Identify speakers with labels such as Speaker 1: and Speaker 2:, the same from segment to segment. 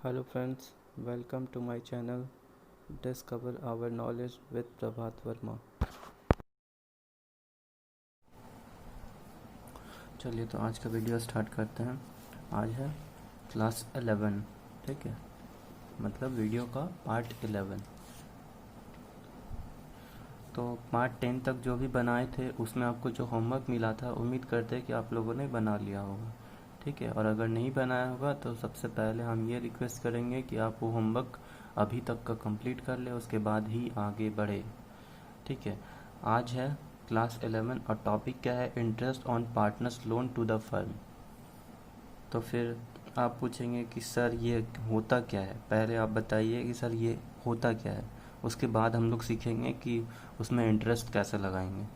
Speaker 1: Hello friends, welcome to my channel Discover Our Knowledge with प्रभात वर्मा। चलिए तो आज का वीडियो स्टार्ट करते हैं। आज है क्लास 11, ठीक है, मतलब वीडियो का पार्ट 11। तो पार्ट 10 तक जो भी बनाए थे उसमें आपको जो होमवर्क मिला था उम्मीद करते हैं कि आप लोगों ने बना लिया होगा, ठीक है। और अगर नहीं बनाया होगा तो सबसे पहले हम ये रिक्वेस्ट करेंगे कि आप वो होमवर्क अभी तक का कंप्लीट कर ले, उसके बाद ही आगे बढ़े, ठीक है। आज है क्लास 11 और टॉपिक क्या है, interest on partners loan to the firm. तो फिर आप पूछेंगे कि सर ये होता क्या है, पहले आप बताइए कि सर ये होता क्या है, उसके बाद हम लोग सीखेंगे कि उसमें इंटरेस्ट कैसे लगाएंगे,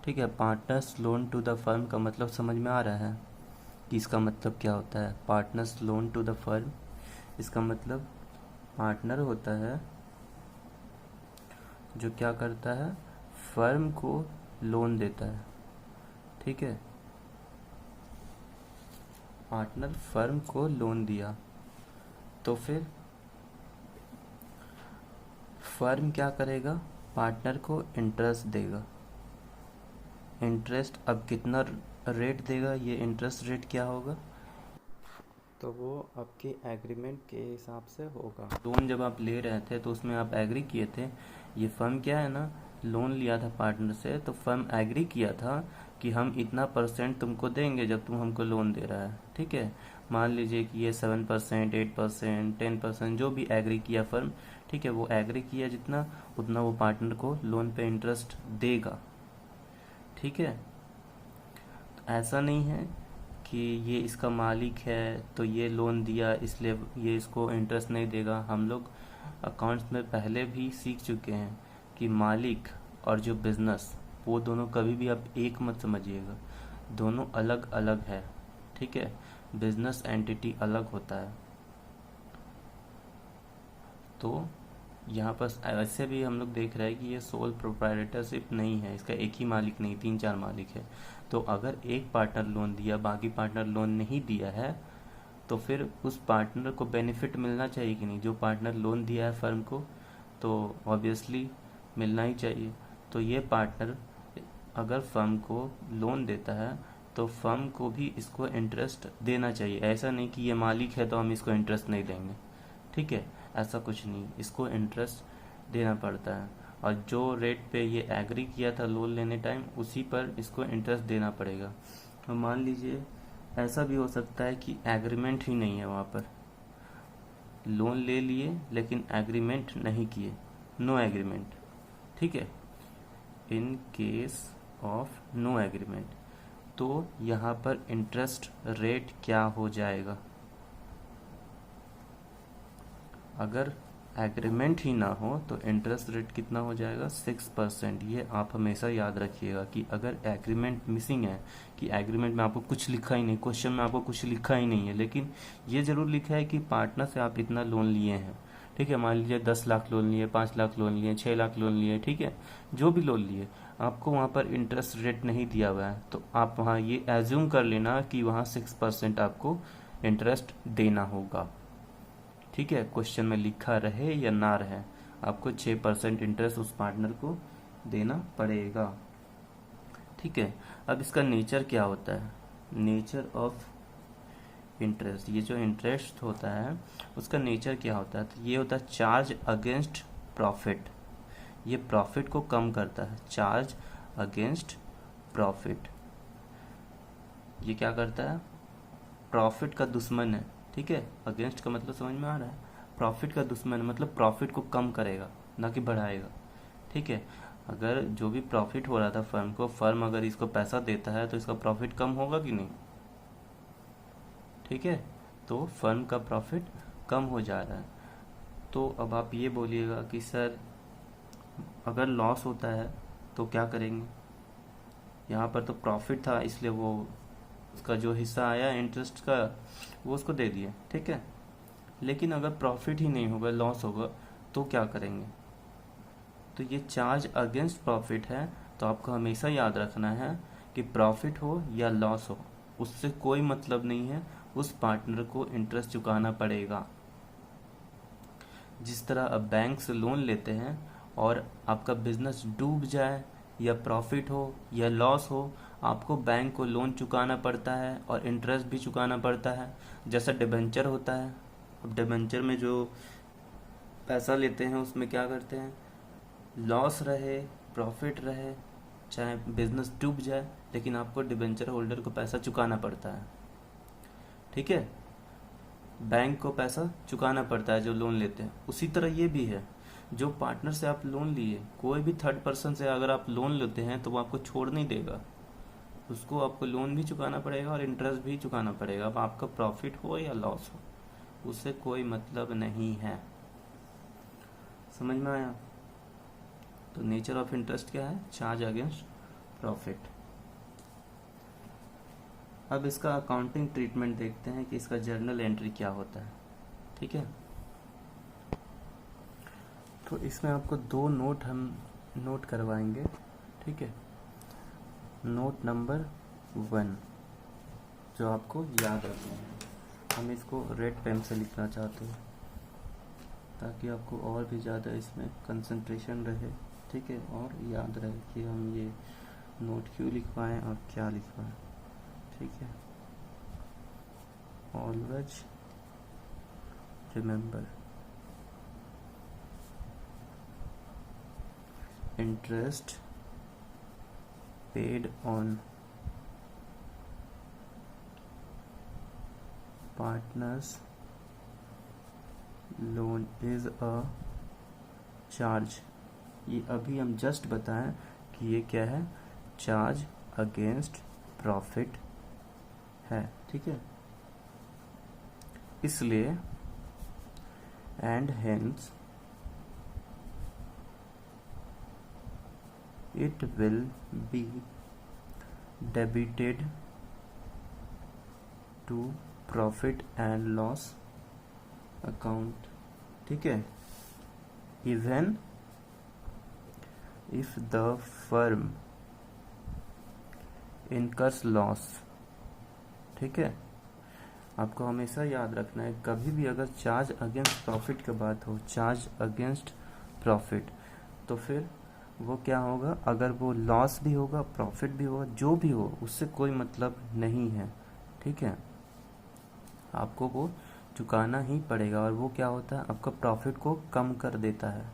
Speaker 1: ठीक है। Partners loan to the firm का मतलब समझ में आ रहा है कि इसका मतलब क्या होता है। Partners loan to the firm, इसका मतलब पार्टनर होता है जो क्या करता है, फर्म को लोन देता है, ठीक है। पार्टनर फर्म को लोन दिया तो फिर फर्म क्या करेगा, पार्टनर को इंटरेस्ट देगा। इंटरेस्ट अब कितना रेट देगा, ये इंटरेस्ट रेट क्या होगा, तो वो आपके एग्रीमेंट के हिसाब से होगा। लोन जब आप ले रहे थे तो उसमें आप एग्री किए थे, ये फर्म क्या है ना, लोन लिया था पार्टनर से, तो फर्म एग्री किया था कि हम इतना परसेंट तुमको देंगे जब तुम हमको लोन दे रहा है, ठीक है। मान लीजिए कि ये 7%, 8%, 10% जो भी एग्री किया फर्म, ठीक है, वो एग्री किया जितना उतना वो पार्टनर को लोन पे इंटरेस्ट देगा, ठीक है। तो ऐसा नहीं है कि ये इसका मालिक है तो ये लोन दिया इसलिए ये इसको इंटरेस्ट नहीं देगा। हम लोग अकाउंट्स में पहले भी सीख चुके हैं कि मालिक और जो बिजनेस, वो दोनों कभी भी आप एक मत समझिएगा, दोनों अलग अलग है, ठीक है। बिजनेस एंटिटी अलग होता है। तो यहाँ पर ऐसे भी हम लोग देख रहे हैं कि ये सोल प्रोप्राइटरशिप नहीं है, इसका एक ही मालिक नहीं, 3-4 मालिक है। तो अगर एक पार्टनर लोन दिया, बाकी पार्टनर लोन नहीं दिया है, तो फिर उस पार्टनर को बेनिफिट मिलना चाहिए कि नहीं। जो पार्टनर लोन दिया है फर्म को तो ऑब्वियसली मिलना ही चाहिए। तो ये पार्टनर अगर फर्म को लोन देता है तो फर्म को भी इसको इंटरेस्ट देना चाहिए। ऐसा नहीं कि ये मालिक है तो हम इसको इंटरेस्ट नहीं देंगे, ठीक है, ऐसा कुछ नहीं, इसको इंटरेस्ट देना पड़ता है। और जो रेट पे ये एग्री किया था लोन लेने टाइम, उसी पर इसको इंटरेस्ट देना पड़ेगा। तो मान लीजिए ऐसा भी हो सकता है कि एग्रीमेंट ही नहीं है, वहाँ पर लोन ले लिए लेकिन एग्रीमेंट नहीं किए, नो एग्रीमेंट, ठीक है। In case of no agreement, तो यहाँ पर इंटरेस्ट रेट क्या हो जाएगा, अगर एग्रीमेंट ही ना हो तो इंटरेस्ट रेट कितना हो जाएगा, 6%। ये आप हमेशा याद रखिएगा कि अगर एग्रीमेंट मिसिंग है, कि एग्रीमेंट में आपको कुछ लिखा ही नहीं, क्वेश्चन में आपको कुछ लिखा ही नहीं है, लेकिन ये जरूर लिखा है कि पार्टनर से आप इतना लोन लिए हैं, ठीक है। मान लीजिए 10 लाख लोन लिए, 5 लाख लोन लिए, 6 लाख लोन लिए, ठीक है, जो भी लोन लिए, आपको वहाँ पर इंटरेस्ट रेट नहीं दिया हुआ है, तो आप वहाँ ये एज्यूम कर लेना कि वहाँ 6% आपको इंटरेस्ट देना होगा, ठीक है। क्वेश्चन में लिखा रहे या ना रहे, आपको 6% इंटरेस्ट उस पार्टनर को देना पड़ेगा, ठीक है। अब इसका नेचर क्या होता है, नेचर ऑफ इंटरेस्ट, ये जो इंटरेस्ट होता है उसका नेचर क्या होता है, तो ये होता है चार्ज अगेंस्ट प्रॉफिट। ये प्रॉफिट को कम करता है, चार्ज अगेंस्ट प्रॉफिट। ये क्या करता है, प्रॉफिट का दुश्मन है, ठीक है। अगेंस्ट का मतलब समझ में आ रहा है, प्रॉफिट का दुश्मन मतलब प्रॉफिट को कम करेगा ना कि बढ़ाएगा, ठीक है। अगर जो भी प्रॉफिट हो रहा था फर्म को, फर्म अगर इसको पैसा देता है तो इसका प्रॉफिट कम होगा कि नहीं, ठीक है। तो फर्म का प्रॉफिट कम हो जा रहा है। तो अब आप ये बोलिएगा कि सर अगर लॉस होता है तो क्या करेंगे, यहाँ पर तो प्रॉफिट था इसलिए वो उसका जो हिस्सा आया इंटरेस्ट का वो उसको दे दिए, ठीक है। लेकिन अगर प्रॉफिट ही नहीं होगा, लॉस होगा, तो क्या करेंगे। तो ये चार्ज अगेंस्ट प्रॉफिट है, तो आपको हमेशा याद रखना है कि प्रॉफिट हो या लॉस हो, उससे कोई मतलब नहीं है, उस पार्टनर को इंटरेस्ट चुकाना पड़ेगा, जिस तरह अब बैंक से लोन लेते हैं और आपका बिजनेस डूब जाए या प्रॉफिट हो या लॉस हो, आपको बैंक को लोन चुकाना पड़ता है और इंटरेस्ट भी चुकाना पड़ता है। जैसा डिबेंचर होता है, अब डिबेंचर में जो पैसा लेते हैं उसमें क्या करते हैं, लॉस रहे प्रॉफिट रहे चाहे बिजनेस डूब जाए, लेकिन आपको डिबेंचर होल्डर को पैसा चुकाना पड़ता है। ठीक है, बैंक को पैसा चुकाना पड़ता है जो लोन लेते हैं। उसी तरह ये भी है, जो पार्टनर से आप लोन लिए, कोई भी थर्ड पर्सन से अगर आप लोन लेते हैं तो वो आपको छोड़ नहीं देगा, उसको आपको लोन भी चुकाना पड़ेगा और इंटरेस्ट भी चुकाना पड़ेगा। अब आपका प्रॉफिट हो या लॉस हो, उससे कोई मतलब नहीं है। समझ में आया? तो नेचर ऑफ इंटरेस्ट क्या है? Charge against profit. अब इसका अकाउंटिंग ट्रीटमेंट देखते हैं कि इसका जर्नल एंट्री क्या होता है। ठीक है, तो इसमें आपको दो नोट हम नोट करवाएंगे। ठीक है, नोट नंबर 1 जो आपको याद रखना है, हम इसको रेड पेन से लिखना चाहते हैं ताकि आपको और भी ज़्यादा इसमें कंसंट्रेशन रहे। ठीक है, और याद रहे कि हम ये नोट क्यों लिखवाएं और क्या लिखवाएं। ठीक है, always remember interest paid on partners loan is a charge। ये अभी हम जस्ट बताएं कि ये क्या है, चार्ज अगेंस्ट प्रॉफिट है। ठीक है, इसलिए and hence it will be debited to profit and loss account। ठीक है, even if the firm incurs loss। ठीक है, आपको हमेशा याद रखना है, कभी भी अगर चार्ज अगेंस्ट प्रॉफिट की बात हो, चार्ज अगेंस्ट प्रॉफिट, तो फिर वो क्या होगा, अगर वो लॉस भी होगा प्रॉफिट भी होगा, जो भी हो उससे कोई मतलब नहीं है। ठीक है, आपको वो चुकाना ही पड़ेगा और वो क्या होता है, आपका प्रॉफिट को कम कर देता है।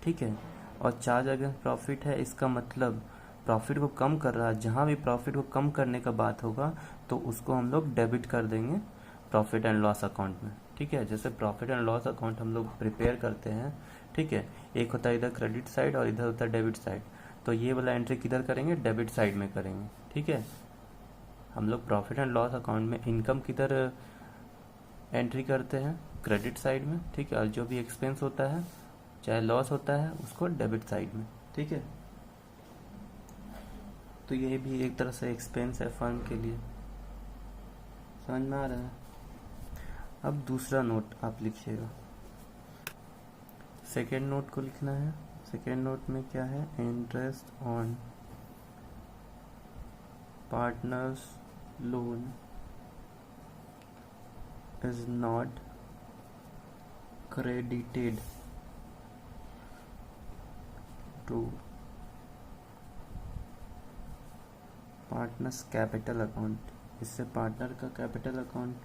Speaker 1: ठीक है, और चार्ज अगेंस्ट प्रॉफिट है, इसका मतलब प्रॉफिट को कम कर रहा है। जहाँ भी प्रॉफिट को कम करने का बात होगा तो उसको हम लोग डेबिट कर देंगे प्रॉफिट एंड लॉस अकाउंट में। ठीक है, जैसे प्रॉफिट एंड लॉस अकाउंट हम लोग प्रिपेयर करते हैं। ठीक है, एक होता है इधर क्रेडिट साइड और इधर होता है डेबिट साइड, तो ये वाला एंट्री किधर करेंगे, डेबिट साइड में करेंगे। ठीक है, हम लोग प्रॉफिट एंड लॉस अकाउंट में इनकम किधर एंट्री करते हैं, क्रेडिट साइड में। ठीक है, और जो भी एक्सपेंस होता है चाहे लॉस होता है उसको डेबिट साइड में। ठीक है, तो ये भी एक तरह से एक्सपेंस है फर्म के लिए। समझ में आ रहा है? अब दूसरा नोट आप लिखिएगा, सेकेंड नोट को लिखना है। सेकेंड नोट में क्या है, interest on partners loan is not credited to partners capital account. इससे पार्टनर का कैपिटल अकाउंट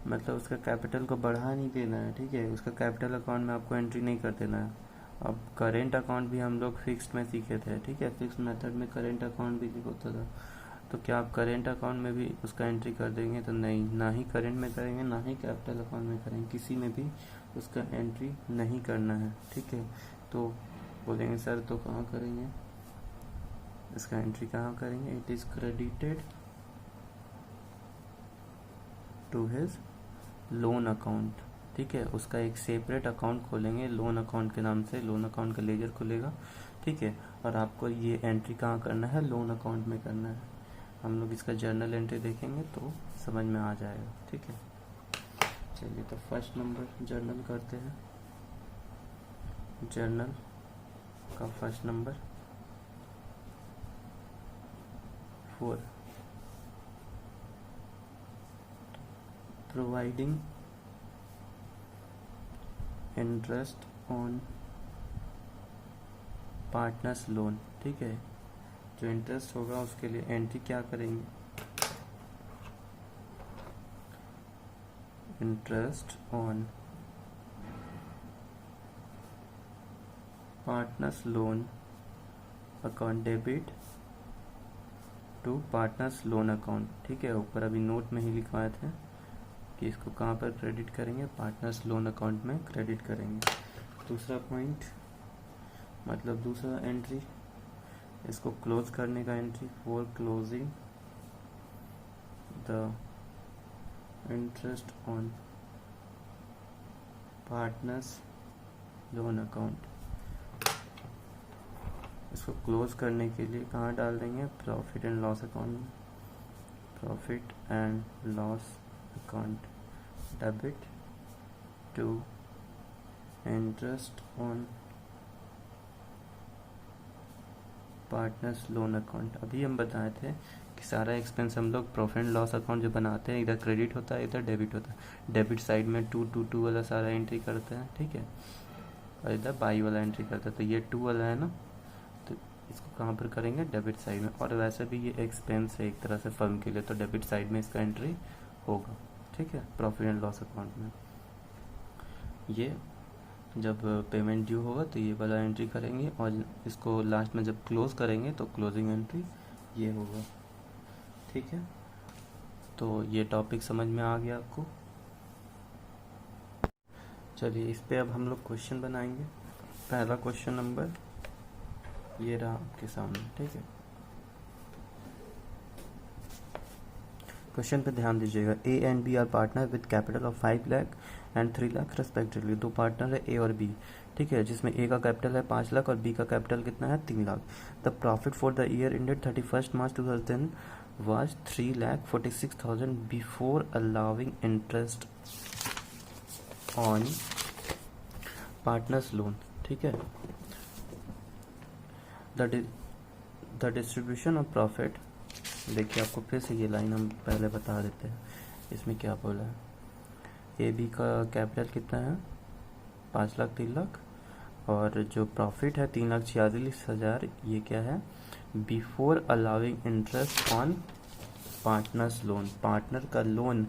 Speaker 1: मतलब उसका कैपिटल को बढ़ा नहीं देना है। ठीक है, उसका कैपिटल अकाउंट में आपको एंट्री नहीं कर देना है। अब करेंट अकाउंट भी हम लोग फिक्स्ड में सीखे थे। ठीक है, फिक्स मेथड में करेंट अकाउंट भी होता था, तो क्या आप करेंट अकाउंट में भी उसका एंट्री कर देंगे? तो नहीं, ना ही करेंट में करेंगे ना ही कैपिटल अकाउंट में करेंगे, किसी में भी उसका एंट्री नहीं करना है। ठीक है, तो बोलेंगे सर तो कहाँ करेंगे इसका एंट्री, कहाँ करेंगे? It is credited to his loan account. ठीक है, उसका एक सेपरेट अकाउंट खोलेंगे लोन अकाउंट के नाम से, लोन अकाउंट का लेजर खुलेगा। ठीक है, और आपको ये एंट्री कहाँ करना है, लोन अकाउंट में करना है। हम लोग इसका जर्नल एंट्री देखेंगे तो समझ में आ जाएगा। ठीक है, चलिए तो फर्स्ट नंबर जर्नल करते हैं। जर्नल का first number 4, providing interest on partners loan, ठीक है। जो इंटरेस्ट होगा उसके लिए एंट्री क्या करेंगे, interest on partners loan account debit to partners loan account, ठीक है। ऊपर अभी नोट में ही लिखवाए थे कि इसको कहाँ पर क्रेडिट करेंगे, पार्टनर्स लोन अकाउंट में क्रेडिट करेंगे। दूसरा पॉइंट मतलब दूसरा एंट्री, इसको क्लोज करने का entry, for closing the interest on partners loan account. इसको क्लोज करने के लिए कहाँ डाल देंगे, प्रॉफिट एंड लॉस अकाउंट में, profit and loss account debit to interest on partners loan account. अभी हम बताए थे कि सारा एक्सपेंस हम लोग प्रॉफिट एंड लॉस अकाउंट जो बनाते हैं, इधर क्रेडिट होता है इधर डेबिट होता है। डेबिट साइड में 2 वाला सारा एंट्री करते हैं, ठीक है, और इधर बाई वाला एंट्री करते हैं। तो ये 2 वाला है ना, तो इसको कहाँ पर करेंगे, डेबिट साइड में। और वैसे भी ये एक्सपेंस है एक तरह से फर्म के लिए, तो डेबिट साइड में इसका एंट्री होगा, ठीक है, प्रॉफिट एंड लॉस अकाउंट में। ये जब पेमेंट ड्यू होगा तो ये वाला एंट्री करेंगे, और इसको लास्ट में जब क्लोज करेंगे तो क्लोजिंग एंट्री ये होगा, ठीक है। तो ये टॉपिक समझ में आ गया आपको। चलिए इस पे अब हम लोग क्वेश्चन बनाएंगे। पहला क्वेश्चन नंबर ये रहा आपके सामने, ठीक है। क्वेश्चन पे ध्यान दीजिएगा। A and B are partner with capital of 5 lakh and 3 lakh respectively. दो पार्टनर है ए और बी, ठीक है, जिसमें ए का कैपिटल है 5 लाख और बी का कैपिटल कितना है 3 lakh. The profit for the year ended 31 March 2010 was 3,46,000 before allowing interest on partners loan, ठीक है। द डिस्ट्रीब्यूशन ऑफ प्रॉफिट, देखिए आपको फिर से ये लाइन हम पहले बता देते हैं। इसमें क्या बोला है, ए बी का कैपिटल कितना है 5 लाख 3 लाख, और जो प्रॉफिट है 3,46,000, ये क्या है, before allowing interest on partners loan. Partner का लोन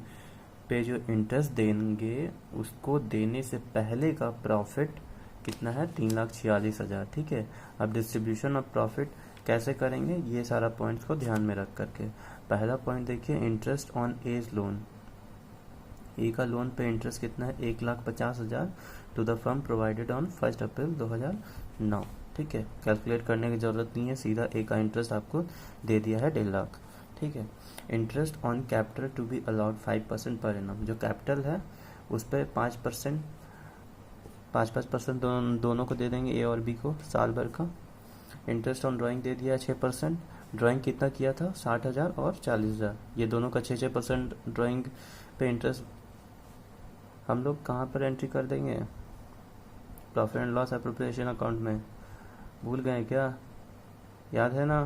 Speaker 1: पे जो इंटरेस्ट देंगे उसको देने से पहले का प्रॉफिट कितना है 3,46,000, ठीक है। अब डिस्ट्रीब्यूशन ऑफ प्रॉफिट कैसे करेंगे, ये सारा पॉइंट्स को ध्यान में रख करके। पहला पॉइंट देखिए, interest on A's loan. A का लोन पे इंटरेस्ट कितना है 1,50,000 to the firm provided on 1 April 2009, ठीक है। कैलकुलेट करने की जरूरत नहीं है, सीधा ए का इंटरेस्ट आपको दे दिया है 1.5 लाख, ठीक है। Interest on capital to be allowed 5% per annum. जो कैपिटल है उस पर 5% दोनों को दे देंगे, ए और बी को, साल भर का। इंटरेस्ट ऑन ड्राइंग दे दिया 6%। ड्राइंग कितना किया था 60,000 और 40,000, ये दोनों का 6% ड्राइंग पे इंटरेस्ट हम लोग कहाँ पर एंट्री कर देंगे, profit and loss appropriation account में। भूल गए क्या, याद है ना।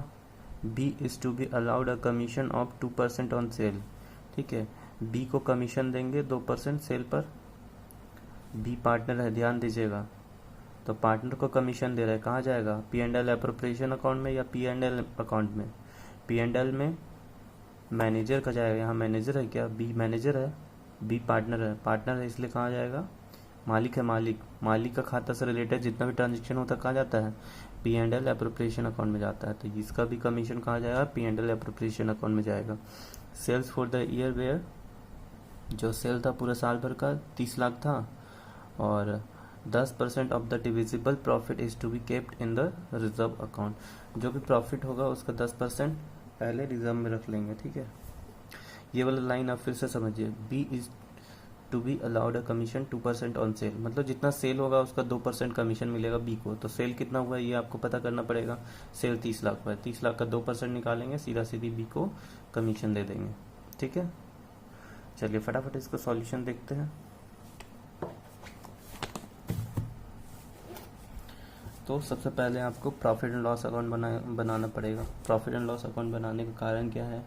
Speaker 1: B is to be allowed a commission of 2% on sale, ठीक है। बी को कमीशन देंगे 2% सेल पर। बी पार्टनर है, ध्यान दीजिएगा, तो पार्टनर को कमीशन दे रहा है, कहाँ जाएगा, P and L appropriation account में या पी एंड एल अकाउंट में। पी एंड एल में मैनेजर का जाएगा, यहाँ मैनेजर है क्या, बी मैनेजर है, बी पार्टनर है इसलिए कहाँ जाएगा, मालिक है, मालिक का खाता से रिलेटेड जितना भी ट्रांजेक्शन होता है कहाँ जाता है, P and L appropriation account में जाता है। तो इसका भी कमीशन कहाँ जाएगा, P and L appropriation account में जाएगा। Sales for the year were, जो सेल था पूरे साल भर का 30 लाख था, और 10% of the divisible profit is to be kept in the reserve account. जो भी प्रॉफिट होगा उसका 10% पहले रिजर्व में रख लेंगे, ठीक है। ये वाला लाइन आप फिर से समझिए, B is to be allowed a commission 2% on sale, मतलब जितना सेल होगा उसका 2% कमीशन मिलेगा बी को। तो सेल कितना हुआ ये आपको पता करना पड़ेगा। सेल 30 लाख हुआ है, 30 लाख का 2% निकालेंगे, सीधा सीधी बी को कमीशन दे देंगे, ठीक है। चलिए फटाफट इसका सॉल्यूशन देखते हैं। तो सबसे पहले आपको प्रॉफिट एंड लॉस अकाउंट बनाना पड़ेगा। प्रॉफिट एंड लॉस अकाउंट बनाने का कारण क्या है,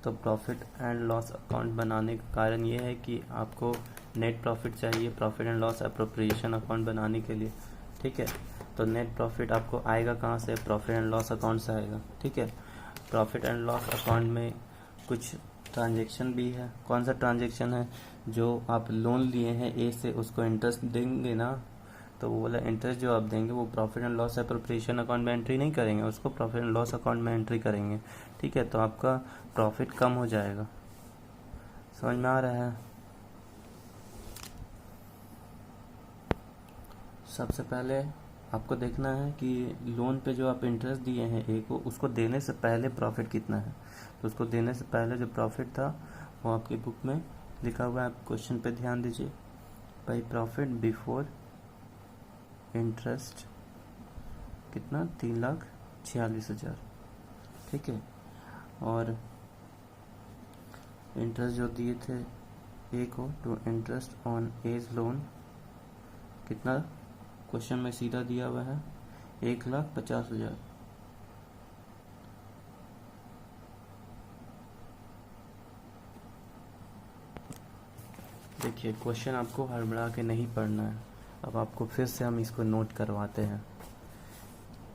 Speaker 1: तो प्रॉफिट एंड लॉस अकाउंट बनाने का कारण ये है कि आपको नेट प्रॉफिट चाहिए profit and loss appropriation account बनाने के लिए, ठीक है। तो नेट प्रॉफिट आपको आएगा कहाँ से, प्रॉफिट एंड लॉस अकाउंट से आएगा, ठीक है। प्रॉफिट एंड लॉस अकाउंट में कुछ ट्रांजेक्शन भी है। कौन सा ट्रांजेक्शन है, जो आप लोन लिए हैं ए से उसको इंटरेस्ट देंगे ना, तो वो वाला इंटरेस्ट जो आप देंगे वो profit and loss appropriation account में एंट्री नहीं करेंगे, उसको प्रॉफिट एंड लॉस अकाउंट में एंट्री करेंगे, ठीक है। तो आपका प्रॉफिट कम हो जाएगा। समझ में आ रहा है। सबसे पहले आपको देखना है कि लोन पे जो आप इंटरेस्ट दिए हैं ए को, उसको देने से पहले प्रॉफिट कितना है। तो उसको देने से पहले जो प्रॉफिट था वो आपकी बुक में लिखा हुआ है, आप क्वेश्चन पे ध्यान दीजिए। भाई प्रॉफिट बिफोर इंटरेस्ट कितना, 3,46,000, ठीक है। और इंटरेस्ट जो दिए थे ए को to interest on A's loan कितना, क्वेश्चन में सीधा दिया हुआ है 1,50,000। देखिए क्वेश्चन आपको हड़बड़ा के नहीं पढ़ना है। अब आपको फिर से हम इसको नोट करवाते हैं।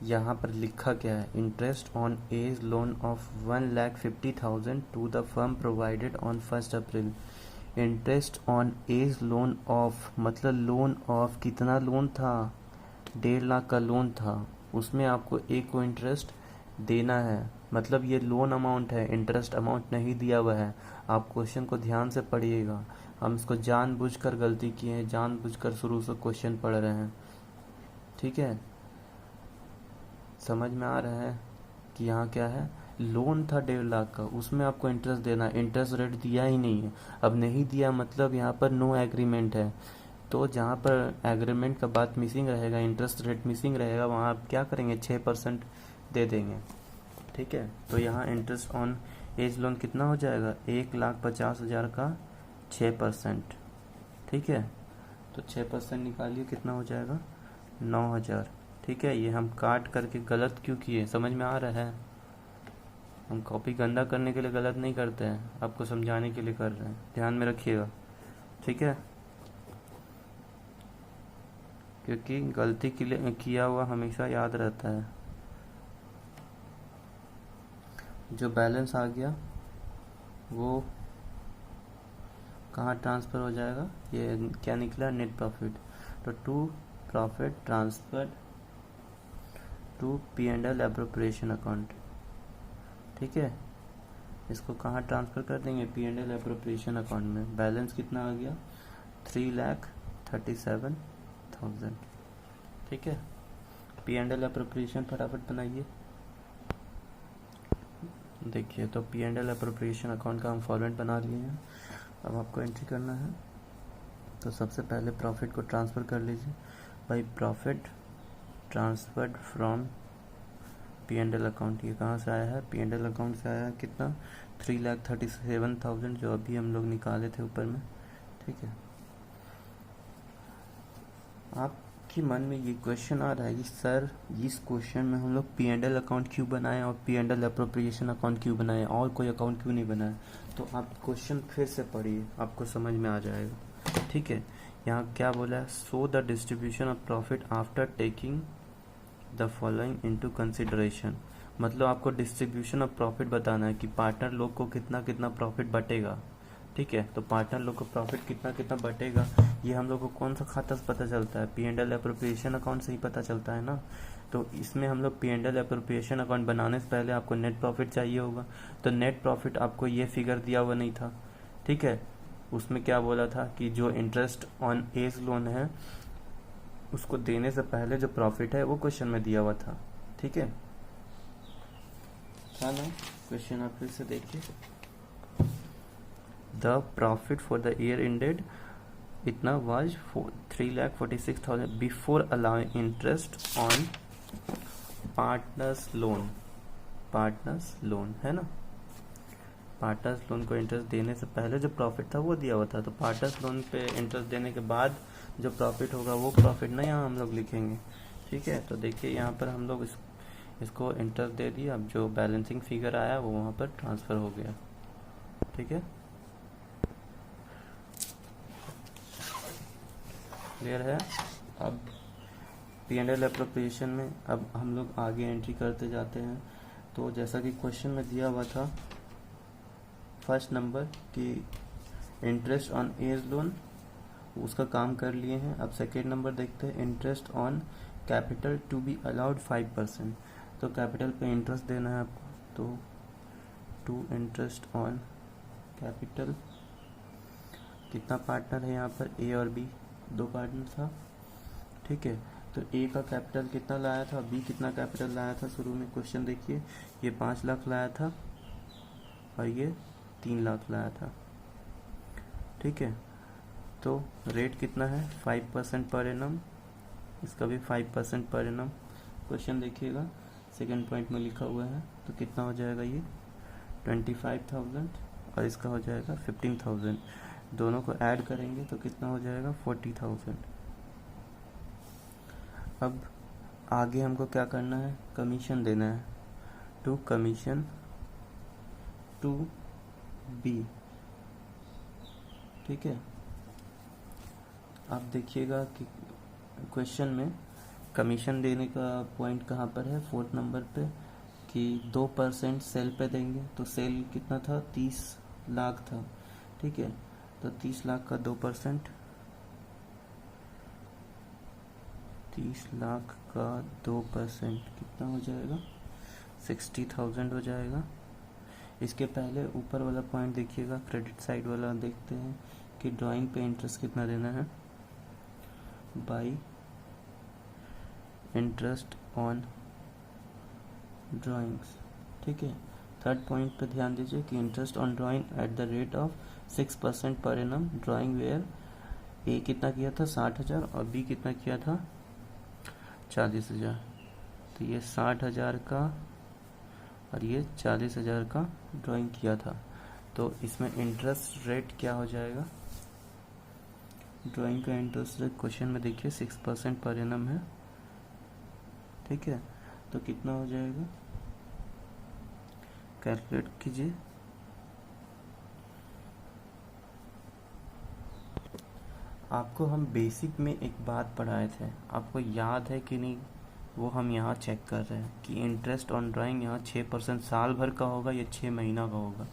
Speaker 1: यहाँ पर लिखा क्या है, interest on A's loan of 1,50,000 to the firm provided on 1 April. Interest on A's loan of मतलब लोन ऑफ कितना लोन था, 1.5 लाख का लोन था, उसमें आपको एक को इंटरेस्ट देना है। मतलब ये लोन अमाउंट है, इंटरेस्ट अमाउंट नहीं दिया हुआ है। आप क्वेश्चन को ध्यान से पढ़िएगा। हम इसको जानबूझकर गलती किए हैं, जानबूझकर शुरू से क्वेश्चन पढ़ रहे हैं, ठीक है। समझ में आ रहा है कि यहाँ क्या है, लोन था 1.5 लाख का, उसमें आपको इंटरेस्ट देना है, इंटरेस्ट रेट दिया ही नहीं है। अब नहीं दिया मतलब यहाँ पर नो एग्रीमेंट है। तो जहाँ पर एग्रीमेंट का बात मिसिंग रहेगा, इंटरेस्ट रेट मिसिंग रहेगा, वहाँ आप क्या करेंगे, 6% दे देंगे, ठीक है। तो यहाँ इंटरेस्ट ऑन एज लोन कितना हो जाएगा, 1,50,000 का 6%, ठीक है। तो 6% निकालिए, कितना हो जाएगा, 9,000, ठीक है। ये हम काट करके गलत क्यों किए, समझ में आ रहा है। हम कॉपी गंदा करने के लिए गलत नहीं करते हैं, आपको समझाने के लिए कर रहे हैं, ध्यान में रखिएगा, ठीक है। क्योंकि गलती के लिए किया हुआ हमेशा याद रहता है। जो बैलेंस आ गया वो कहाँ ट्रांसफ़र हो जाएगा, ये क्या निकला, नेट प्रॉफिट। तो to profit transfer to P&L appropriation account, ठीक है। इसको कहाँ ट्रांसफ़र कर देंगे, P&L एप्रोप्रिएशन अकाउंट में। बैलेंस कितना आ गया, 3,37,000, ठीक है। P&L एप्रोप्रिएशन फटाफट बनाइए। देखिए तो P&L एप्रोप्रिएशन अकाउंट का हम फॉर्मेट बना लिए हैं। अब आपको एंट्री करना है। तो सबसे पहले प्रॉफिट को ट्रांसफ़र कर लीजिए। भाई profit transferred from P&L account, ये कहाँ से आया है, P&L अकाउंट से आया है, कितना, 3,37,000 जो अभी हम लोग निकाले थे ऊपर में, ठीक है। आपके मन में ये क्वेश्चन आ रहा है कि सर इस क्वेश्चन में हम लोग P&L अकाउंट क्यों बनाएं और P&L एप्रोप्रिएशन अकाउंट क्यों बनाएं और कोई अकाउंट क्यों नहीं बनाए। तो आप क्वेश्चन फिर से पढ़िए, आपको समझ में आ जाएगा, ठीक है। यहाँ क्या बोला है, so the distribution of profit after taking the following into consideration. मतलब आपको डिस्ट्रीब्यूशन ऑफ प्रॉफिट बताना है कि पार्टनर लोग को कितना कितना प्रॉफिट बटेगा, ठीक है। तो पार्टनर लोग को प्रॉफिट कितना कितना बटेगा, ये हम लोग को कौन सा खाता से पता चलता है, P&L एप्रोप्रिएशन अकाउंट से ही पता चलता है ना। तो इसमें हम लोग P&L एप्रोप्रिएशन अकाउंट बनाने से पहले आपको नेट प्रॉफिट चाहिए होगा। तो नेट प्रॉफिट आपको ये फिगर दिया हुआ नहीं था, ठीक है। उसमें क्या बोला था कि जो इंटरेस्ट ऑन एज लोन है उसको देने से पहले जो प्रॉफिट है वो क्वेश्चन में दिया हुआ था, ठीक है। था ना, क्वेश्चन आप फिर से देखिए। The profit for the year ended इतना was 3,46,000 before allowing interest on partners loan. Partners loan है ना, पार्टनर्स लोन को इंटरेस्ट देने से पहले जो प्रॉफिट था वो दिया हुआ था। तो पार्टनर्स लोन पे इंटरेस्ट देने के बाद जो प्रॉफिट होगा वो प्रॉफिट ना यहाँ हम लोग लिखेंगे, ठीक है। तो देखिए यहाँ पर हम लोग इसको इंटरेस्ट दे दिया। अब जो बैलेंसिंग फिगर आया वो वहाँ पर ट्रांसफ़र हो गया, ठीक है। क्लियर है। अब P&L एप्रोप्रिएशन में अब हम लोग आगे एंट्री करते जाते हैं। तो जैसा कि क्वेश्चन में दिया हुआ था फर्स्ट नंबर कि इंटरेस्ट ऑन एज लोन, उसका काम कर लिए हैं। अब सेकेंड नंबर देखते हैं, interest on capital to be allowed 5%। तो कैपिटल पे इंटरेस्ट देना है आपको, तो टू इंटरेस्ट ऑन कैपिटल, कितना पार्टनर है यहाँ पर, ए और बी, दो पार्टनर था, ठीक है। तो ए का कैपिटल कितना लाया था, बी कितना कैपिटल लाया था, शुरू में क्वेश्चन देखिए, ये 5 लाख लाया था और ये 3 लाख लाया था, ठीक है। तो रेट कितना है, 5% पर एनम, इसका भी 5% पर एनम। क्वेश्चन देखिएगा सेकंड पॉइंट में लिखा हुआ है, तो कितना हो जाएगा ये 25,000 और इसका हो जाएगा 15,000, दोनों को ऐड करेंगे तो कितना हो जाएगा 40,000। अब आगे हमको क्या करना है, कमीशन देना है, टू कमीशन टू बी, ठीक है। आप देखिएगा कि क्वेश्चन में कमीशन देने का पॉइंट कहाँ पर है, 4th नंबर पे, कि 2% सेल पे देंगे। तो सेल कितना था, 30 लाख था, ठीक है। तो 30 लाख का 2%, 30 लाख का 2% कितना हो जाएगा, 60,000 हो जाएगा। इसके पहले ऊपर वाला पॉइंट देखिएगा, क्रेडिट साइड वाला देखते हैं कि ड्राइंग पे इंटरेस्ट कितना देना है, बाई इंटरेस्ट ऑन ड्राइंग्स, ठीक है। थर्ड पॉइंट पे ध्यान दीजिए कि interest on drawing at the rate of 6% per annum, drawing where ए कितना किया था 60,000 और बी कितना किया था 40,000। तो ये 60,000 का और ये 40,000 का ड्राइंग किया था। तो इसमें इंटरेस्ट रेट क्या हो जाएगा, ड्राइंग का इंटरेस्ट रेट क्वेश्चन में देखिए 6% पर एनम है, ठीक है। तो कितना हो जाएगा, कैलकुलेट कीजिए। आपको हम बेसिक में एक बात पढ़ाए थे, आपको याद है कि नहीं, वो हम यहाँ चेक कर रहे हैं कि इंटरेस्ट ऑन ड्राइंग यहाँ 6% साल भर का होगा या 6 महीना का होगा।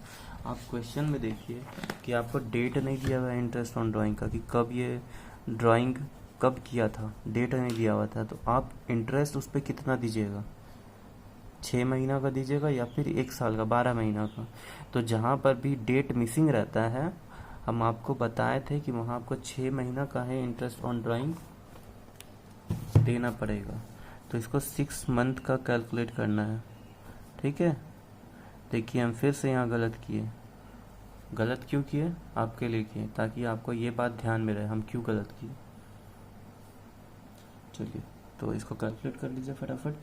Speaker 1: आप क्वेश्चन में देखिए कि आपको डेट नहीं दिया हुआ है इंटरेस्ट ऑन ड्राइंग का, कि कब ये ड्राइंग कब किया था, डेट नहीं दिया हुआ था। तो आप इंटरेस्ट उस पर कितना दीजिएगा, 6 महीना का दीजिएगा या फिर 1 साल का, 12 महीना का। तो जहाँ पर भी डेट मिसिंग रहता है, हम आपको बताए थे कि वहाँ आपको 6 महीना का है इंटरेस्ट ऑन ड्राइंग देना पड़ेगा। तो इसको 6 मंथ का कैलकुलेट करना है, ठीक है। देखिए हम फिर से यहाँ गलत किए, गलत क्यों किए, आपके लिए किए, ताकि आपको ये बात ध्यान में रहे हम क्यों गलत किए। चलिए तो इसको कैलकुलेट कर लीजिए फटाफट,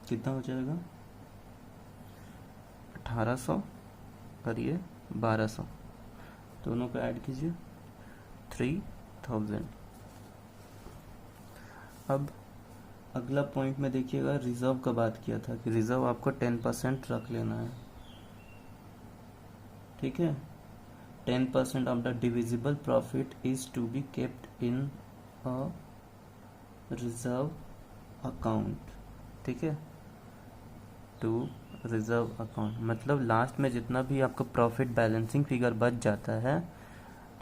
Speaker 1: कितना हो जाएगा 1800 और ये 1200, दोनों को ऐड कीजिए 3000। अब अगला पॉइंट में देखिएगा, रिजर्व का बात किया था कि रिजर्व आपको 10% रख लेना है, ठीक है। 10% of the divisible profit is to be kept in a reserve account, ठीक है, टू रिजर्व अकाउंट। मतलब लास्ट में जितना भी आपका प्रॉफिट बैलेंसिंग फिगर बच जाता है,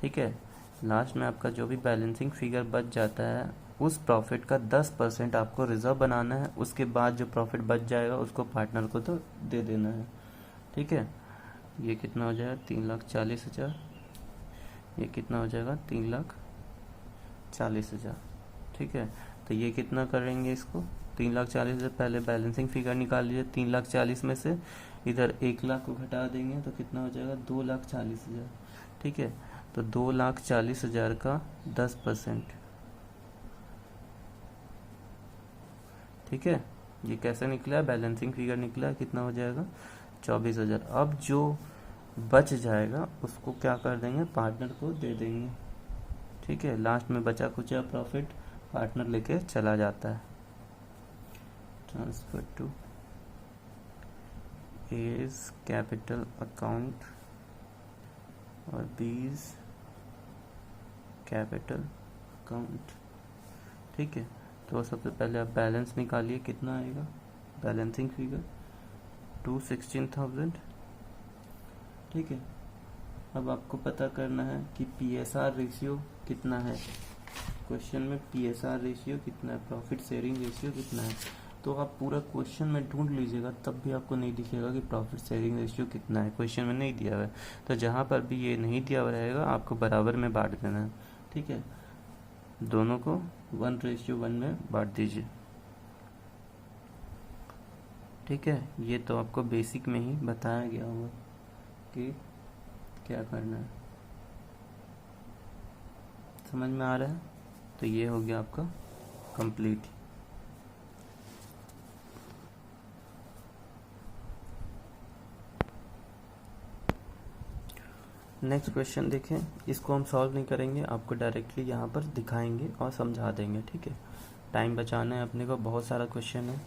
Speaker 1: ठीक है, लास्ट में आपका जो भी बैलेंसिंग फिगर बच जाता है उस प्रॉफिट का 10% आपको रिजर्व बनाना है। उसके बाद जो प्रॉफिट बच जाएगा उसको पार्टनर को तो दे देना है, ठीक है। ये कितना हो जाएगा 3,40,000, ये कितना हो जाएगा 3,40,000, ठीक है। तो ये कितना करेंगे, इसको 3,40,000 पहले बैलेंसिंग फिगर निकाल लीजिए, 3,40,000 में से इधर 1,00,000 को घटा देंगे तो कितना हो जाएगा 2,40,000, ठीक है। तो 2,40,000 का 10%, ठीक है। ये कैसे निकला है, बैलेंसिंग फिगर निकला है, कितना हो जाएगा 24,000। अब जो बच जाएगा उसको क्या कर देंगे, पार्टनर को दे देंगे, ठीक है। लास्ट में बचा कुचा प्रॉफिट पार्टनर लेके चला जाता है। Transfer to A's capital account और बीज कैपिटल अकाउंट। ठीक है, तो सबसे पहले आप बैलेंस निकालिए, कितना आएगा बैलेंसिंग फिगर 216,000। ठीक है, अब आपको पता करना है कि PSR रेशियो कितना है। क्वेश्चन में PSR रेशियो कितना है, प्रॉफिट शेयरिंग रेशियो कितना है, तो आप पूरा क्वेश्चन में ढूंढ लीजिएगा, तब भी आपको नहीं दिखेगा कि प्रॉफिट शेयरिंग रेशियो कितना है, क्वेश्चन में नहीं दिया हुआ है। तो जहाँ पर भी ये नहीं दिया हुआ रहेगा आपको बराबर में बांट देना है। ठीक है, दोनों को 1:1 में बांट दीजिए। ठीक है, ये तो आपको बेसिक में ही बताया गया होगा कि क्या करना है, समझ में आ रहा है। तो ये हो गया आपका कंप्लीट। नेक्स्ट क्वेश्चन देखें, इसको हम सॉल्व नहीं करेंगे, आपको डायरेक्टली यहाँ पर दिखाएंगे और समझा देंगे। ठीक है, टाइम बचाना है अपने को, बहुत सारा क्वेश्चन है।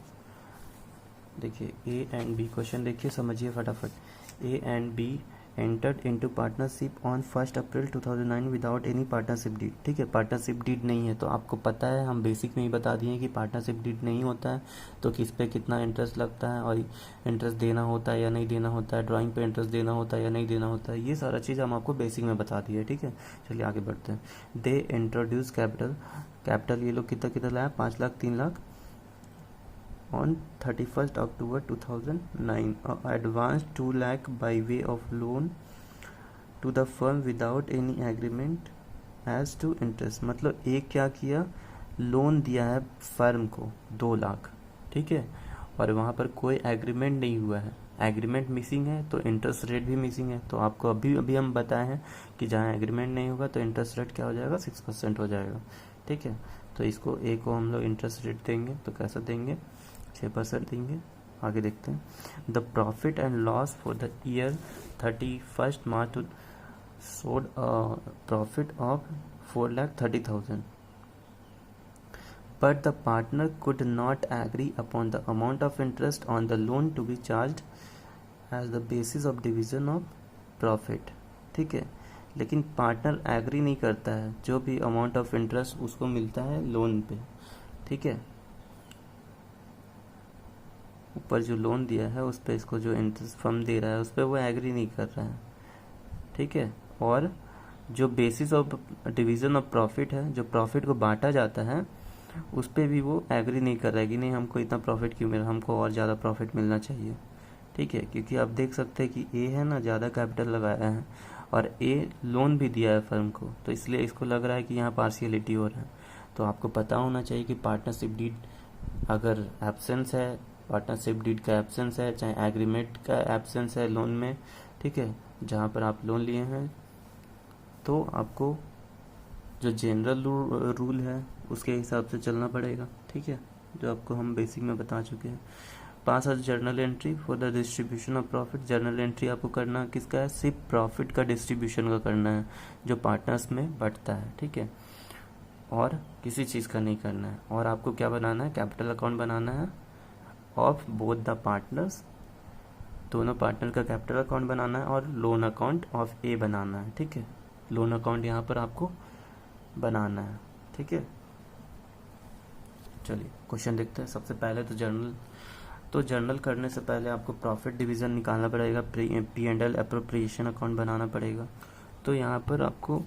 Speaker 1: देखिए A एंड B क्वेश्चन देखिए, समझिए फटाफट। A and B entered into partnership on 1 April 2009 without any partnership deed. ठीक है, पार्टनरशिप डीड नहीं है, तो आपको पता है, हम बेसिक में ही बता दिए कि पार्टनरशिप डीड नहीं होता है तो किस पे कितना इंटरेस्ट लगता है और इंटरेस्ट देना होता है या नहीं देना होता है, ड्राइंग पे इंटरेस्ट देना होता है या नहीं देना होता है, ये सारा चीज़ हम आपको बेसिक में बता दिए। ठीक है, चलिए आगे बढ़ते हैं। दे इंट्रोड्यूस कैपिटल ये लोग कितना कितना लाया, 5 lakh 3 lakh on 31st October 2009, advanced 2 lakh by way of loan to the firm without any agreement as to interest। मतलब एक क्या किया, लोन दिया है फर्म को 2 लाख। ठीक है, और वहाँ पर कोई एग्रीमेंट नहीं हुआ है, एग्रीमेंट मिसिंग है तो इंटरेस्ट रेट भी मिसिंग है। तो आपको अभी हम बताए हैं कि जहाँ एग्रीमेंट नहीं होगा तो इंटरेस्ट रेट क्या हो जाएगा, 6% हो जाएगा। ठीक है, तो इसको ए को हम लोग इंटरेस्ट रेट देंगे तो कैसा देंगे, 6% देंगे। आगे देखते हैं। The profit and loss for the year 31st March showed a profit of 4,30,000, but the partner could not agree upon the amount of interest on the loan to be charged as the basis of division of profit। ठीक है, लेकिन partner agree नहीं करता है, जो भी amount of interest उसको मिलता है लोन पे। ठीक है, ऊपर जो लोन दिया है उस पर इसको जो इंटरेस्ट फर्म दे रहा है उस पर वो एग्री नहीं कर रहा है। ठीक है, और जो basis of division of profit है, जो प्रॉफिट को बांटा जाता है उस पर भी वो एग्री नहीं कर रहा है कि नहीं हमको इतना प्रॉफिट क्यों मिल रहा, हमको और ज़्यादा प्रॉफिट मिलना चाहिए। ठीक है, क्योंकि आप देख सकते हैं कि ए है ना ज़्यादा कैपिटल लगाया है और ए लोन भी दिया है फर्म को, तो इसलिए इसको लग रहा है कि यहाँ पार्शियलिटी हो रहा है। तो आपको पता होना चाहिए कि पार्टनरशिप डीड अगर एब्सेंस है, पार्टनरशिप डीड का एब्सेंस है, चाहे एग्रीमेंट का एब्सेंस है लोन में। ठीक है, जहाँ पर आप लोन लिए हैं तो आपको जो जनरल रूल है उसके हिसाब से चलना पड़ेगा। ठीक है, जो आपको हम बेसिक में बता चुके हैं। पास आज journal entry for the distribution of profit. Journal entry आपको करना किसका है, सिर्फ प्रॉफिट का डिस्ट्रीब्यूशन का करना है जो पार्टनर्स में बंटता है। ठीक है, और किसी चीज़ का नहीं करना है। और आपको क्या बनाना है, कैपिटल अकाउंट बनाना है ऑफ बोथ द पार्टनर्स, दोनों पार्टनर का कैपिटल अकाउंट बनाना है और लोन अकाउंट ऑफ ए बनाना है। ठीक है, लोन अकाउंट यहाँ पर आपको बनाना है। ठीक है, चलिए क्वेश्चन देखते हैं। सबसे पहले तो जर्नल करने से पहले आपको प्रॉफिट डिवीज़न निकालना पड़ेगा, P&L एप्रोप्रिएशन अकाउंट बनाना पड़ेगा। तो यहाँ पर आपको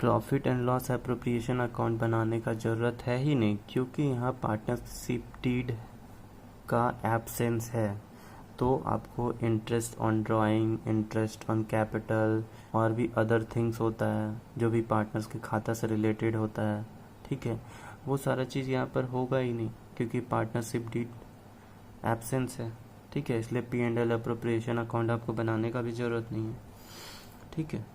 Speaker 1: profit and loss appropriation account बनाने का ज़रूरत है ही नहीं, क्योंकि यहाँ पार्टनरशिप डीड का एब्सेंस है। तो आपको interest on drawing, interest on capital और भी अदर थिंग्स होता है जो भी पार्टनर्स के खाता से रिलेटेड होता है। ठीक है, वो सारा चीज़ यहाँ पर होगा ही नहीं क्योंकि पार्टनरशिप डीड एब्सेंस है। ठीक है, इसलिए P&L एप्रोप्रिएशन अकाउंट आपको बनाने का भी ज़रूरत नहीं है। ठीक है,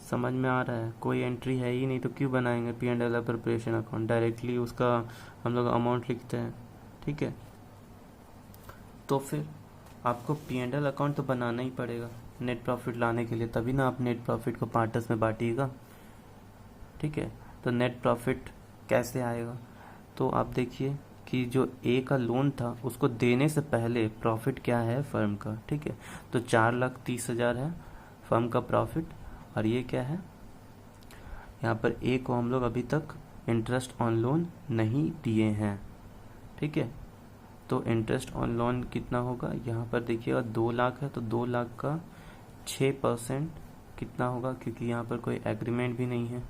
Speaker 1: समझ में आ रहा है। कोई एंट्री है ही नहीं तो क्यों बनाएंगे P&L एप्रोप्रिएशन अकाउंट, डायरेक्टली उसका हम लोग अमाउंट लिखते हैं। ठीक है, तो फिर आपको P&L अकाउंट तो बनाना ही पड़ेगा नेट प्रॉफिट लाने के लिए, तभी ना आप नेट प्रॉफिट को पार्टनर्स में बांटिएगा। ठीक है, तो नेट प्रॉफिट कैसे आएगा, तो आप देखिए कि जो ए का लोन था उसको देने से पहले प्रॉफिट क्या है फर्म का। ठीक है, तो 4,30,000 है फर्म का प्रॉफिट, और ये क्या है, यहाँ पर ए को हम लोग अभी तक इंटरेस्ट ऑन लोन नहीं दिए हैं, ठीक है। तो इंटरेस्ट ऑन लोन कितना होगा, यहाँ पर देखिएगा 2 लाख है, तो 2 लाख का 6% कितना होगा, क्योंकि यहाँ पर कोई एग्रीमेंट भी नहीं है।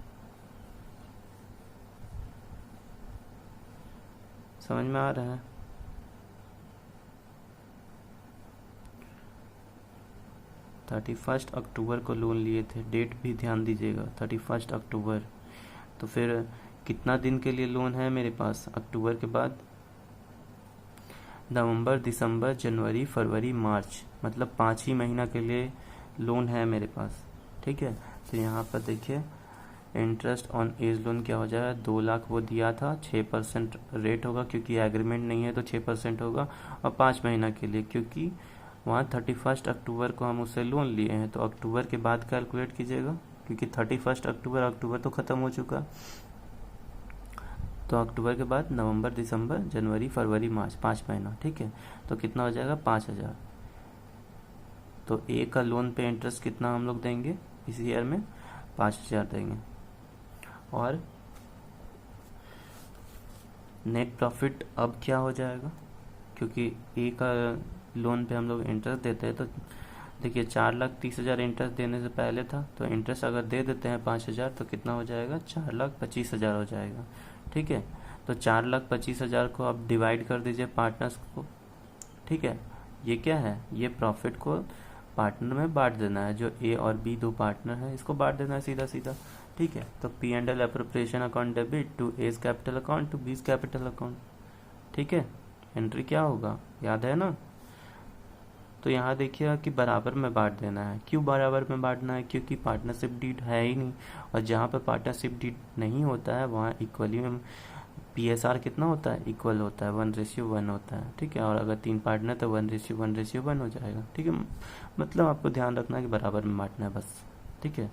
Speaker 1: समझ में आ रहा है? अक्टूबर को लोन लिए थे, डेट भी ध्यान दीजिएगा 31 अक्टूबर। तो फिर कितना दिन के लिए लोन है मेरे पास अक्टूबर के बाद, नवंबर, दिसंबर, जनवरी, फरवरी, मार्च, मतलब 5 ही महीना के लिए लोन है मेरे पास, ठीक है। तो यहाँ पर देखिए इंटरेस्ट ऑन एज लोन क्या हो जाएगा, 2 लाख वो दिया था, 6% रेट होगा, क्योंकि एग्रीमेंट नहीं है तो 6% होगा, और 5 महीना के लिए, क्योंकि वहाँ 31 अक्टूबर को हम उससे लोन लिए हैं, तो अक्टूबर के बाद कैलकुलेट कीजिएगा, क्योंकि 31 अक्टूबर तो ख़त्म हो चुका। तो अक्टूबर के बाद नवंबर, दिसंबर, जनवरी, फरवरी, मार्च, 5 महीना, ठीक है। तो कितना हो जाएगा, 5,000। तो ए का लोन पे इंटरेस्ट कितना हम लोग देंगे इस ईयर में, 5,000 देंगे। और नेट प्रॉफिट अब क्या हो जाएगा, क्योंकि ए का लोन पे हम लोग इंटरेस्ट देते हैं, तो देखिए 4,30,000 इंटरेस्ट देने से पहले था, तो इंटरेस्ट अगर दे देते हैं 5,000 तो कितना हो जाएगा, 4,25,000 हो जाएगा, ठीक है। तो 4,25,000 को आप डिवाइड कर दीजिए पार्टनर्स को, ठीक है। ये क्या है, ये प्रॉफिट को पार्टनर में बांट देना है, जो ए और बी 2 पार्टनर है, इसको बांट देना है सीधा सीधा, ठीक है। तो P&L appropriation account debit to A's capital account to B's capital account, ठीक है। एंट्री क्या होगा, याद है ना। तो यहाँ देखिएगा कि बराबर में बांट देना है। क्यों बराबर में बांटना है, क्योंकि पार्टनरशिप डीड है ही नहीं, और जहाँ पर पार्टनरशिप डीड नहीं होता है वहाँ इक्वली में PSR कितना होता है, इक्वल होता है, 1:1 होता है, ठीक है। और अगर 3 पार्टनर तो 1:1 हो जाएगा, ठीक है। मतलब आपको ध्यान रखना है कि बराबर में बांटना है बस, ठीक है।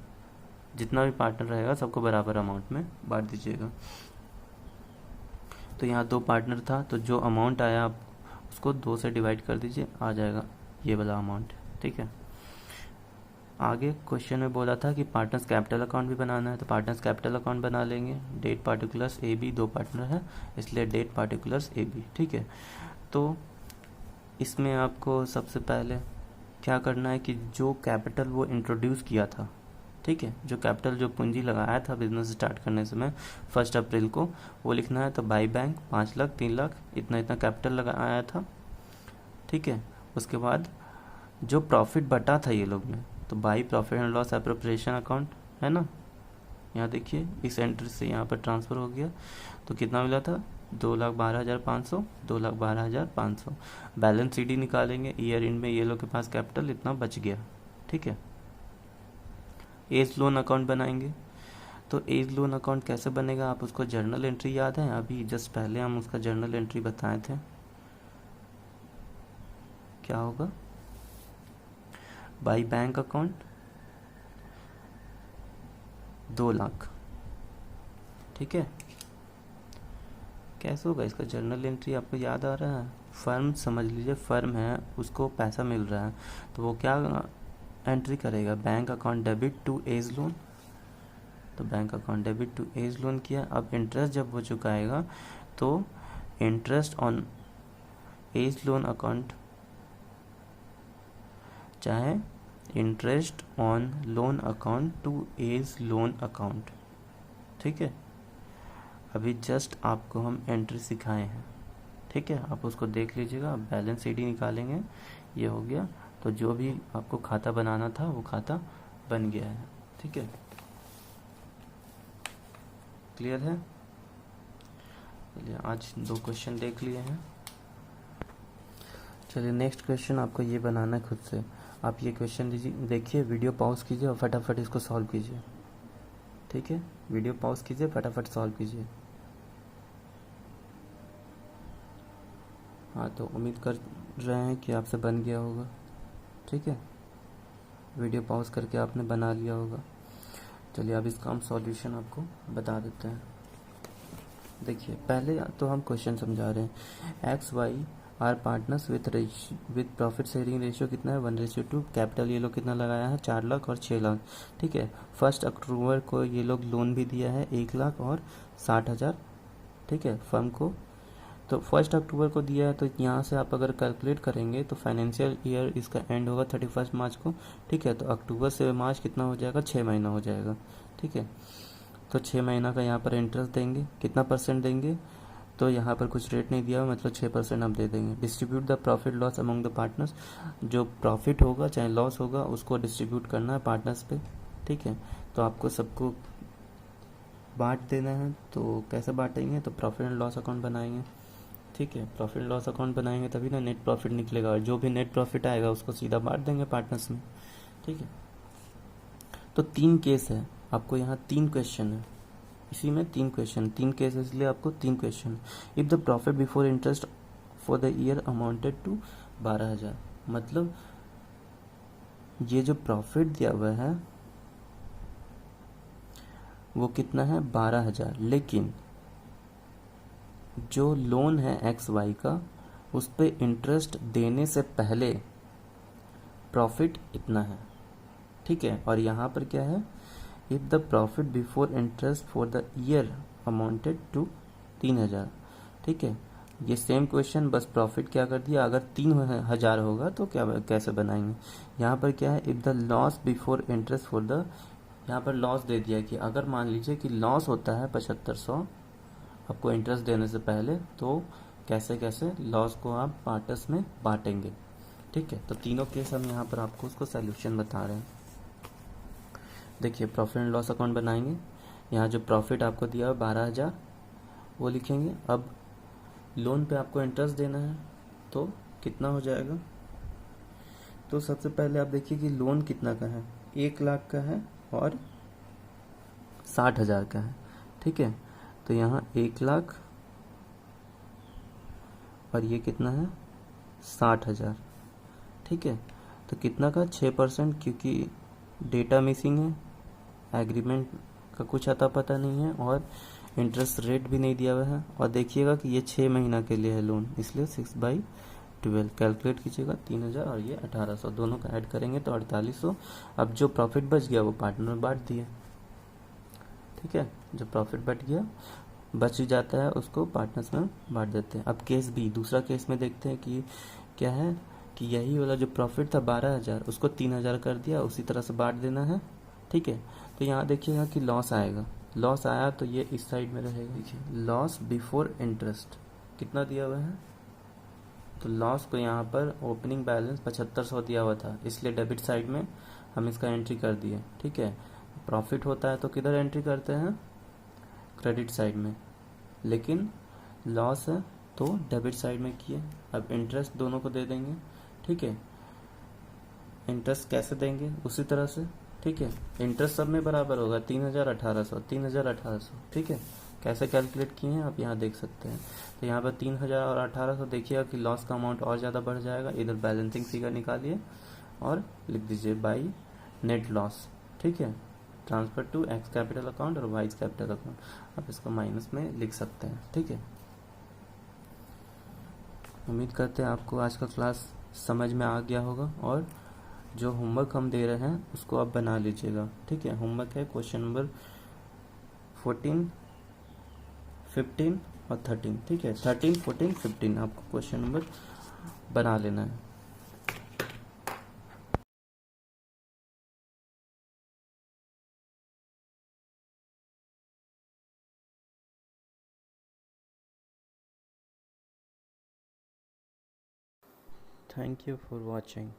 Speaker 1: जितना भी पार्टनर रहेगा सबको बराबर अमाउंट में बांट दीजिएगा। तो यहाँ 2 पार्टनर था, तो जो अमाउंट आया आप उसको 2 से डिवाइड कर दीजिए, आ जाएगा ये वाला अमाउंट, ठीक है। आगे क्वेश्चन में बोला था कि पार्टनर्स कैपिटल अकाउंट भी बनाना है, तो पार्टनर्स कैपिटल अकाउंट बना लेंगे। Date particulars A B, 2 partner है इसलिए डेट पार्टिकुलर्स ए बी, ठीक है। तो इसमें आपको सबसे पहले क्या करना है कि जो कैपिटल वो इंट्रोड्यूस किया था, ठीक है, जो कैपिटल जो पूंजी लगाया था बिजनेस स्टार्ट करने समय 1 अप्रैल को, वो लिखना है। तो बाई बैंक 5 लाख, 3 लाख, इतना इतना कैपिटल लगाया था, ठीक है। उसके बाद जो प्रॉफिट बटा था ये लोग में, तो by profit and loss appropriation account है ना, यहाँ देखिए इस एंट्री से यहाँ पर ट्रांसफ़र हो गया, तो कितना मिला था, 2,12,500, 2,12,500। बैलेंस CD निकालेंगे, ईयर एंड में ये लोग के पास कैपिटल इतना बच गया, ठीक है। एज लोन अकाउंट बनाएंगे, तो एज लोन अकाउंट कैसे बनेगा, आप उसको जर्नल एंट्री याद है, अभी जस्ट पहले हम उसका जर्नल एंट्री बताए थे, क्या होगा, बाई बैंक अकाउंट 2 लाख, ठीक है। कैसे होगा इसका जर्नल एंट्री, आपको याद आ रहा है, फर्म समझ लीजिए, फर्म है उसको पैसा मिल रहा है, तो वो क्या एंट्री करेगा, bank account debit to A's loan, तो bank account debit to A's loan किया। अब इंटरेस्ट जब वो चुकाएगा तो interest on A's loan account, चाहे interest on loan account to A's loan account, ठीक है। अभी जस्ट आपको हम एंट्री सिखाए हैं, ठीक है, आप उसको देख लीजिएगा। अब बैलेंस CD निकालेंगे, ये हो गया, तो जो भी आपको खाता बनाना था वो खाता बन गया है, ठीक है। क्लियर है, चलिए आज 2 क्वेश्चन देख लिए हैं। चलिए नेक्स्ट क्वेश्चन आपको ये बनाना है खुद से। आप ये क्वेश्चन देखिए, वीडियो पॉज कीजिए और फटाफट इसको सॉल्व कीजिए, ठीक है। वीडियो पॉज कीजिए, फटाफट सॉल्व कीजिए। हाँ, तो उम्मीद कर रहे हैं कि आपसे बन गया होगा, ठीक है। वीडियो पॉज करके आपने बना लिया होगा। चलिए अब इसका हम सॉल्यूशन आपको बता देते हैं। देखिए पहले तो हम क्वेश्चन समझा रहे हैं, XY are partners with profit sharing ratio कितना है 1:2। कैपिटल ये लोग कितना लगाया है 4 लाख और 6 लाख। ठीक है, 1 अक्टूबर को ये लोग लोन भी दिया है 1 लाख और 60 हज़ार। ठीक है, फर्म को। तो 1 अक्टूबर को दिया है, तो यहाँ से आप अगर कैलकुलेट करेंगे तो फाइनेंशियल ईयर इसका एंड होगा 31 मार्च को। ठीक है, तो अक्टूबर से मार्च कितना हो जाएगा 6 महीना हो जाएगा। ठीक है, तो 6 महीना का यहाँ पर इंटरेस्ट देंगे, कितना परसेंट देंगे, तो यहाँ पर कुछ रेट नहीं दिया हुआ, मतलब 6% आप दे देंगे। Distribute the profit loss among the partners, जो प्रॉफिट होगा चाहे लॉस होगा उसको डिस्ट्रीब्यूट करना है पार्टनर्स पे। ठीक है, तो आपको सबको बांट देना है। तो कैसे बांटेंगे, तो प्रॉफिट एंड लॉस अकाउंट बनाएंगे। ठीक है, प्रॉफिट एंड लॉस अकाउंट बनाएंगे तभी ना नेट प्रॉफिट निकलेगा, और जो भी नेट प्रॉफिट आएगा उसको सीधा बांट देंगे पार्टनर्स में। ठीक है, तो 3 केस है, आपको यहाँ 3 क्वेश्चन है, इसी में 3 क्वेश्चन, 3 केस इसलिए आपको 3 question. If the profit before interest for the year amounted to 12,000, मतलब ये जो प्रॉफिट दिया हुआ है वो कितना है 12,000, लेकिन जो लोन है XY का उस पे इंटरेस्ट देने से पहले प्रॉफिट इतना है। ठीक है, और यहाँ पर क्या है, if the profit before interest for the year amounted to 3,000। ठीक है, ये सेम क्वेश्चन, बस प्रॉफिट क्या कर दिया, अगर 3,000 होगा तो क्या कैसे बनाएंगे। यहाँ पर क्या है, if the loss before interest for the, यहाँ पर लॉस दे दिया कि अगर मान लीजिए कि लॉस होता है 7500 आपको इंटरेस्ट देने से पहले, तो कैसे कैसे लॉस को आप पार्टर्स में बांटेंगे। ठीक है, तो तीनों केस हम यहाँ पर आपको उसको सोल्यूशन बता रहे हैं। देखिए, प्रॉफिट एंड लॉस अकाउंट बनाएंगे, यहाँ जो प्रॉफिट आपको दिया है 12,000 वो लिखेंगे। अब लोन पे आपको इंटरेस्ट देना है तो कितना हो जाएगा, तो सबसे पहले आप देखिए कि लोन कितना का है, 1 लाख का है और 60,000 का है। ठीक है, तो यहाँ 1 लाख और ये कितना है 60,000। ठीक है, तो कितना का 6%, क्योंकि डेटा मिसिंग है, एग्रीमेंट का कुछ अता पता नहीं है और इंटरेस्ट रेट भी नहीं दिया हुआ है। और देखिएगा कि ये 6 महीना के लिए है लोन, इसलिए 6/12 कैलकुलेट कीजिएगा, 3,000 और ये 1,800 दोनों का ऐड करेंगे तो 4,800। अब जो प्रॉफिट बच गया वो पार्टनर में बांट दिए। ठीक है, जो प्रॉफिट बच ही जाता है उसको पार्टनर्स में बांट देते हैं। अब केस बी, दूसरा केस में देखते हैं कि क्या है, कि यही वाला जो प्रॉफिट था 12,000 उसको 3,000 कर दिया, उसी तरह से बांट देना है। ठीक है, तो यहाँ देखिएगा कि लॉस आएगा, लॉस आया तो ये इस साइड में रहेगा। देखिए, लॉस बिफोर इंटरेस्ट कितना दिया हुआ है, तो लॉस को यहाँ पर ओपनिंग बैलेंस 7500 दिया हुआ था, इसलिए डेबिट साइड में हम इसका एंट्री कर दिए। ठीक है, प्रॉफिट होता है तो किधर एंट्री करते हैं, क्रेडिट साइड में, लेकिन लॉस है तो डेबिट साइड में किए। अब इंटरेस्ट दोनों को दे देंगे। ठीक है, इंटरेस्ट कैसे देंगे, उसी तरह से। ठीक है, इंटरेस्ट सब में बराबर होगा, 3,000 1,800 3,000 1,800। ठीक है, कैसे कैलकुलेट किए हैं आप यहाँ देख सकते हैं। तो यहाँ पर 3,000 और 1,800 देखिएगा कि लॉस का अमाउंट और ज़्यादा बढ़ जाएगा, इधर बैलेंसिंग फिगर निकालिए और लिख दीजिए बाई नेट लॉस। ठीक है, transfer to X capital account और वाई कैपिटल अकाउंट, आप इसको माइनस में लिख सकते हैं। ठीक है, उम्मीद करते हैं आपको आज का क्लास समझ में आ गया होगा, और जो होमवर्क हम दे रहे हैं उसको आप बना लीजिएगा। ठीक है, होमवर्क है क्वेश्चन नंबर 14, 15 और 13। ठीक है, 13, 14, 15 आपको क्वेश्चन नंबर बना लेना है। Thank you for watching.